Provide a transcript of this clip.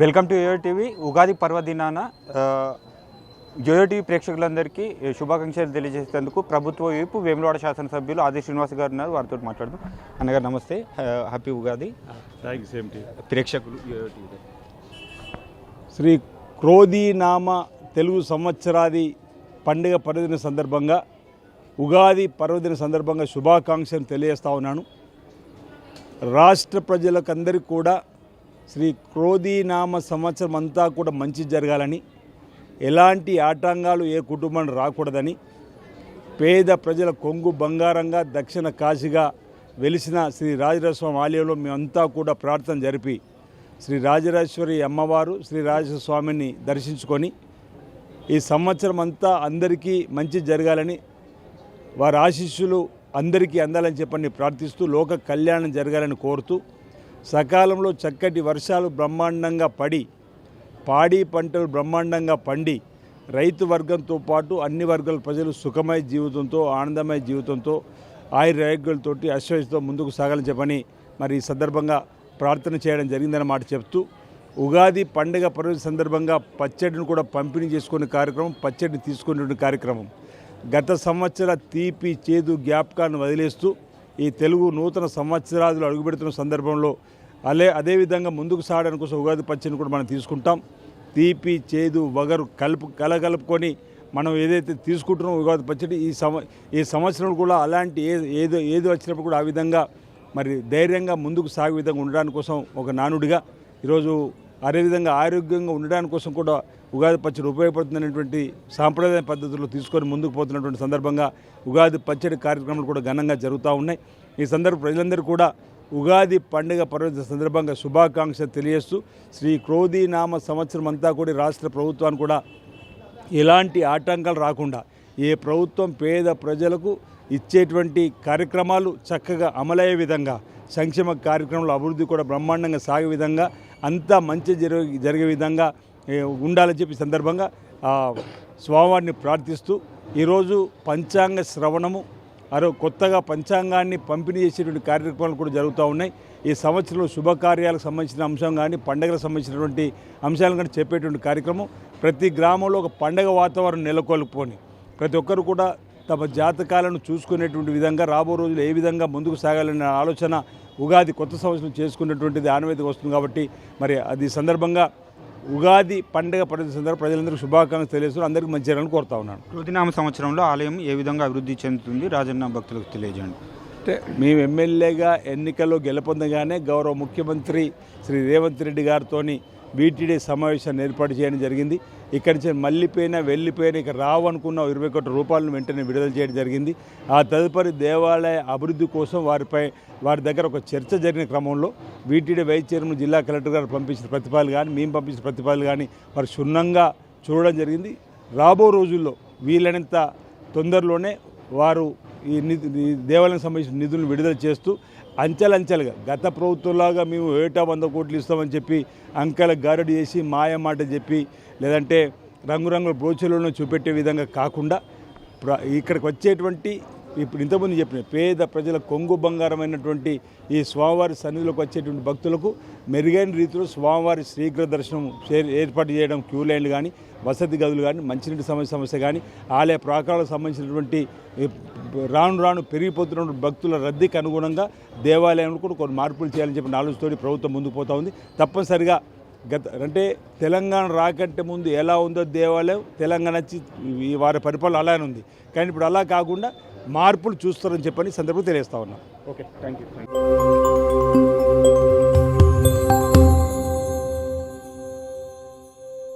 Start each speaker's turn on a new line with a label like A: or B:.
A: Welcome to YoYo TV. Ugadi పర్వదినాన YoYo TV ప్రేక్షకులందరికీ శుభాకాంక్షలు తెలియజేసేందుకు ప్రభుత్వ వైపు వేములవాడ శాసనసభ్యులు ఆది శ్రీనివాస్ గారు ఉన్నారు. వారితో మాట్లాడుతూ అన్నగారు నమస్తే, హ్యాపీ ఉగాది. ప్రేక్షకులు యోయో టీవీ
B: శ్రీ క్రోధీనామ తెలుగు సంవత్సరాది పండుగ పర్వదిన సందర్భంగా ఉగాది పర్వదిన సందర్భంగా శుభాకాంక్షలు తెలియజేస్తా ఉన్నాను. రాష్ట్ర ప్రజలకందరికీ కూడా శ్రీ క్రోధీనామ సంవత్సరం అంతా కూడా మంచి జరగాలని, ఎలాంటి ఆటంకాలు ఏ కుటుంబాన్ని రాకూడదని, పేద ప్రజల కొంగు బంగారంగా దక్షిణ కాశీగా వెలిసిన శ్రీ రాజరాజస్వామి ఆలయంలో మేమంతా కూడా ప్రార్థన జరిపి శ్రీ రాజరాజేశ్వరి అమ్మవారు శ్రీ రాజస్వామిని దర్శించుకొని ఈ సంవత్సరం అంతా అందరికీ మంచి జరగాలని, వారి ఆశీస్సులు అందరికీ అందాలని చెప్పని ప్రార్థిస్తూ లోక కళ్యాణం జరగాలని కోరుతూ సకాలంలో చక్కటి వర్షాలు బ్రహ్మాండంగా పడి పాడి పంటలు బ్రహ్మాండంగా పండి రైతు వర్గంతో పాటు అన్ని వర్గాల ప్రజలు సుఖమయ జీవితంతో ఆనందమయ జీవితంతో ఆయురారోగ్యాలతోటి అశ్వతో ముందుకు సాగాలని చెప్పని మరి ఈ సందర్భంగా ప్రార్థన చేయడం జరిగిందన్న మాట చెప్తూ ఉగాది పండుగ పర్వదిన సందర్భంగా పచ్చడిని కూడా పంపిణీ చేసుకునే కార్యక్రమం, పచ్చడిని తీసుకునే కార్యక్రమం గత సంవత్సర తీపి చేదు జ్ఞాపకాన్ని వదిలేస్తూ ఈ తెలుగు నూతన సంవత్సరాలు అడుగుపెడుతున్న సందర్భంలో అదేవిధంగా ముందుకు సాగడానికి కోసం ఉగాది పచ్చడిని కూడా మనం తీసుకుంటాం. తీపి చేదు వగరు కలుపుకొని మనం ఏదైతే తీసుకుంటున్నామో ఉగాది పచ్చడి ఈ సంవత్సరం కూడా అలాంటి ఏది వచ్చినప్పుడు కూడా ఆ విధంగా మరి ధైర్యంగా ముందుకు సాగే విధంగా ఉండడానికి కోసం ఒక నానుడిగా ఈరోజు అదేవిధంగా ఆరోగ్యంగా ఉండడానికి కోసం కూడా ఉగాది పచ్చడి ఉపయోగపడుతున్నటువంటి సాంప్రదాయ పద్ధతుల్లో తీసుకొని ముందుకు పోతున్నటువంటి సందర్భంగా ఉగాది పచ్చడి కార్యక్రమాలు కూడా ఘనంగా జరుగుతూ ఉన్నాయి. ఈ సందర్భం ప్రజలందరూ కూడా ఉగాది పండుగ పర్వదిన సందర్భంగా శుభాకాంక్షలు తెలియజేస్తూ శ్రీ క్రోధీనామ సంవత్సరం అంతా కూడా రాష్ట్ర ప్రభుత్వాన్ని కూడా ఎలాంటి ఆటంకాలు రాకుండా ఏ ప్రభుత్వం పేద ప్రజలకు ఇచ్చేటువంటి కార్యక్రమాలు చక్కగా అమలయ్యే విధంగా, సంక్షేమ కార్యక్రమాల అభివృద్ధి కూడా బ్రహ్మాండంగా సాగే విధంగా, అంతా మంచి జరిగే విధంగా ఉండాలని చెప్పి సందర్భంగా స్వామివారిని ప్రార్థిస్తూ ఈరోజు పంచాంగ శ్రవణము కొత్తగా పంచాంగాన్ని పంపిణీ చేసేటువంటి కార్యక్రమాలు కూడా జరుగుతూ ఉన్నాయి. ఈ సంవత్సరంలో శుభకార్యాలకు సంబంధించిన అంశం కానీ పండుగలకు సంబంధించినటువంటి అంశాలను కానీ చెప్పేటువంటి కార్యక్రమం ప్రతి గ్రామంలో ఒక పండుగ వాతావరణం నెలకొల్పుకొని ప్రతి ఒక్కరు కూడా తమ జాతకాలను చూసుకునేటువంటి విధంగా రాబో రోజులు ఏ విధంగా ముందుకు సాగాలనే ఆలోచన ఉగాది కొత్త సంవత్సరం చేసుకునేటువంటిది ఆనవాయితీగా వస్తుంది. కాబట్టి మరి అది సందర్భంగా ఉగాది పండుగ పర్వదిన సందర్భంగా ప్రజలందరికీ శుభాకాంక్షలు తెలియజేస్తూ అందరికీ మంచి జరగాలని కోరుతా ఉన్నాను.
A: క్రోధీనామ సంవత్సరంలో ఆలయం ఏ విధంగా అభివృద్ధి చెందుతుంది రాజన్న భక్తులకు తెలియజేయండి.
B: అంటే మేము ఎమ్మెల్యేగా ఎన్నికల్లో గెలుపొందగానే గౌరవ ముఖ్యమంత్రి శ్రీ రేవంత్ రెడ్డి గారితో వీటీడీ సమావేశాన్ని ఏర్పాటు చేయడం జరిగింది. ఇక్కడి నుంచి వెళ్ళిపోయిన ఇక రావనుకున్న 20 కోట్ల రూపాయలను వెంటనే విడుదల చేయడం జరిగింది. ఆ తదుపరి దేవాలయ అభివృద్ధి కోసం వారి దగ్గర ఒక చర్చ జరిగిన క్రమంలో వీటీడీ వైస్ చైర్మన్ జిల్లా కలెక్టర్ గారు పంపించిన ప్రతిపాదనలు కానీ మేము పంపించిన ప్రతిపాదనలు కానీ వారు క్షుణ్ణంగా చూడడం జరిగింది. రాబో రోజుల్లో వీలైనంత తొందరలోనే వారు ఈ దేవాలయానికి సంబంధించిన నిధులను విడుదల చేస్తూ అంచెలంచెలుగా గత ప్రభుత్వంలాగా మేము 100 కోట్లు ఇస్తామని చెప్పి అంకెల గారడి చేసి మాయమాట చెప్పి లేదంటే రంగురంగుల బ్రోచర్లను చూపెట్టే విధంగా కాకుండా ఇక్కడికి వచ్చేటువంటి ఇప్పుడు ఇంతకుముందు చెప్పిన పేద ప్రజల కొంగు బంగారమైనటువంటి ఈ స్వామివారి సన్నిధిలోకి వచ్చేటువంటి భక్తులకు మెరుగైన రీతిలో స్వామివారి శీఘ్ర దర్శనం ఏర్పాటు చేయడం, క్యూ లైన్లు కానీ వసతి గదులు కానీ మంచినీటి సమస్య కానీ ఆలయ ప్రాకారాలకు సంబంధించినటువంటి రాను పెరిగిపోతున్నటువంటి భక్తుల రద్దీకి అనుగుణంగా దేవాలయంలో కూడా కొన్ని మార్పులు చేయాలని చెప్పి ఆలోచనతో ప్రభుత్వం ముందుకు పోతూ ఉంది. తప్పనిసరిగా అంటే తెలంగాణ రాకంటే ముందు ఎలా ఉందో దేవాలయం తెలంగాణ వచ్చి వారి పరిపాలన అలానే ఉంది. కానీ ఇప్పుడు అలా కాకుండా మార్పులు చూస్తారని చెప్పని సందర్భంగా తెలియజేస్తా ఉన్నాం.
A: Okay, thank you.